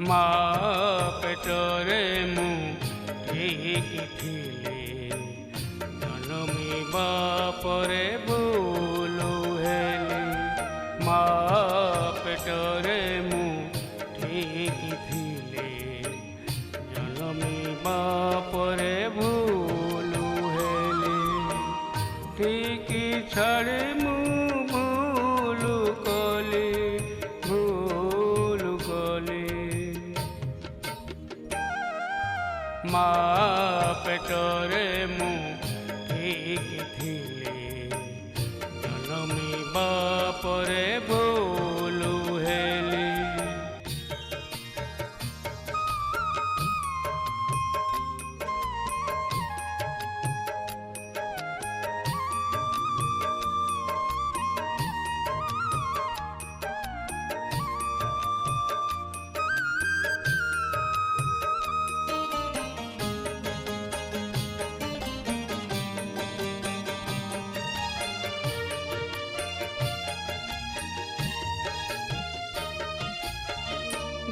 ମା ପେଟରେ ମୁଁ ଠିକ୍ ଥିଲି, ଜନ୍ମିବା ପରେ ଭୁଲ ହେଲି। ମା ପେଟରେ ମୁଁ ଠିକ୍ ଥିଲି, ଜନ୍ମିବା ପରେ ଭୁଲ ହେଲି। ଠିକ୍ ଛାଡ଼ି ମୁଁ ଭୁଲ କଲି, ଭୁଲ କଲି। ମା ପେଟରେ ମୁଁ ଠିକ୍ ଥିଲି, ଜନ୍ମିବା ପରେ ଭୁଲ ହେଲି।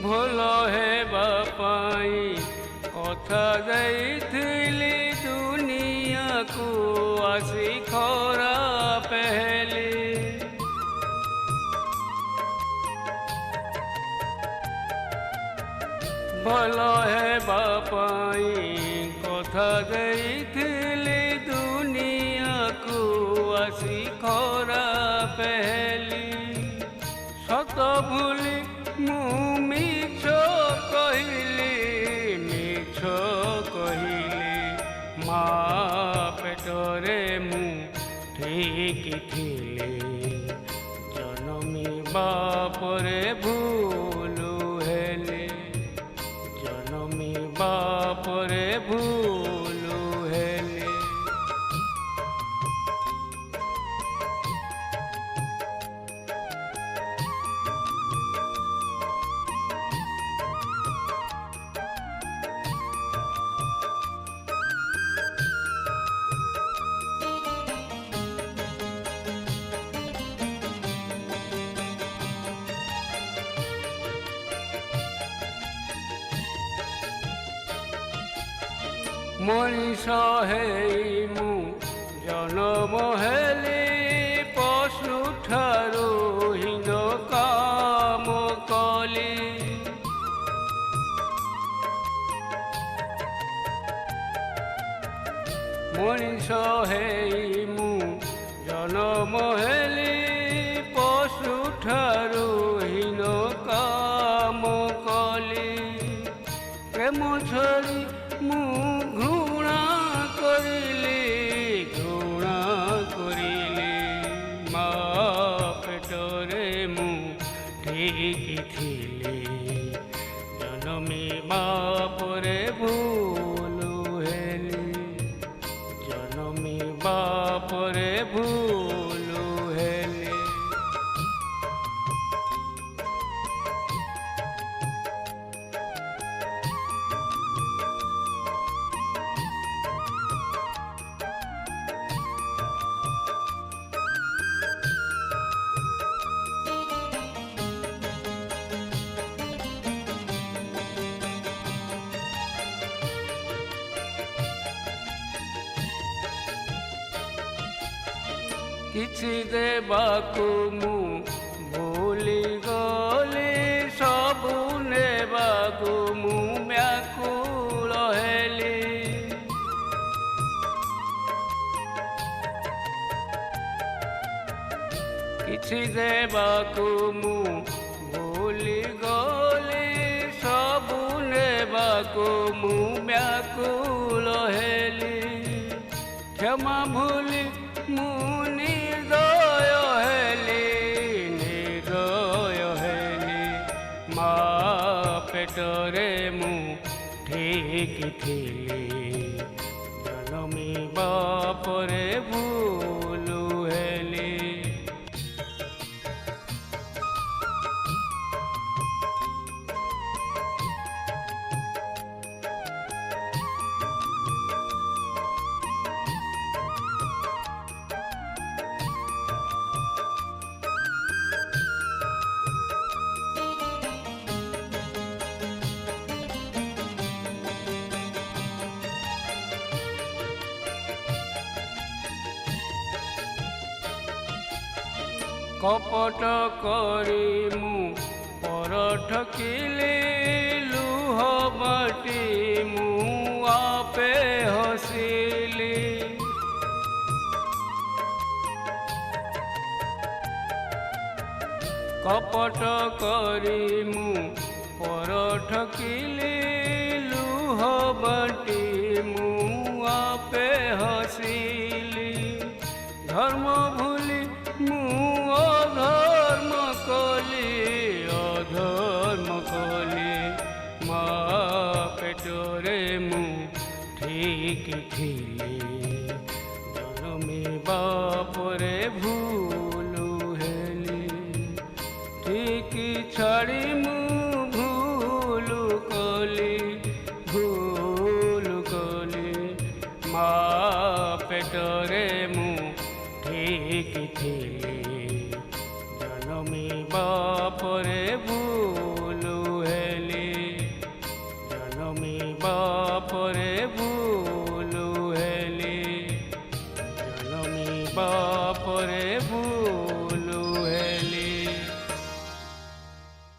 ଭଲ ହେବା ପାଇଁ କଥା ଦେଇଥିଲି, ଦୁନିଆକୁ ଆସି ଖରାପ ହେଲି। ଭଲ ହେବା ପାଇଁ କଥା ଦେଇଥିଲି, ଦୁନିଆକୁ ଆସି ଖରାପ ହେଲି। ସତ ଭୁଲି ମୁଁ ମିଛ କହିଲି, ମିଛ କହିଲି। ମା ପେଟରେ ମୁଁ ଠିକ୍ ଥିଲି, ଜନ୍ମିବା ପରେ ଭୁଲ ହେଲି, ଜନ୍ମିବା ପରେ ଭୁଲ ହେଲି। ମଣିଷ ହେଇ ମୁଁ ଜନ୍ମ ହେଲି, ପଶୁଠାରୁ ହୀନ କାମ କଲି। ମଣିଷ ହେଇ ମୁଁ ଜନ୍ମ ହେଲି, ପଶୁଠାରୁ ହୀନ କାମ କଲି। ପ୍ରେମ ଛାଡ଼ି ମୁଁ ଘୃଣା କରିଲି, ଘୃଣା କରିଲି। ମା ପେଟରେ ମୁଁ ଠିକ୍ ଥିଲି, ଜନ୍ମିବା ପରେ ଭୁଲ ହେଲି, ଜନ୍ମିବା ପରେ ଭୁଲ ହେଲି। କିଛି ଦେବାକୁ ମୁଁ ଭୁଲି ଗଲି, ସବୁ ନେବାକୁ ମୁଁ ବ୍ୟାକୁଳ ହେଲି। କିଛି ଦେବାକୁ ମୁଁ ଭୁଲି ଗଲି, ସବୁ ନେବାକୁ ମୁଁ ବ୍ୟାକୁଳ ହେଲି। କ୍ଷମା ଭୁଲି ମୁଁ ନିର୍ଦୟ ହେଲି, ନିର୍ଦୟ ହେଲି। ମା ପେଟରେ ମୁଁ ଠିକ୍ ଥିଲି, ଜନ୍ମିବା ପରେ ଭୁଲ ହେଲି। कपट करी मु पर ठकिली लुह बाटी मु आपे हसिली कपट करी मु पर ठकिली लुह बाटी मु आपे हसिली धर्म भूली मु अधर्म कली मा पेटरे मु ठीक थिली जनमी बापरे भूलु हेली ठीक छाड़ी मु भूलु कली मा पेटरे मु ठीक थिली जनमी बापरे भूलु हेली जनमी बापरे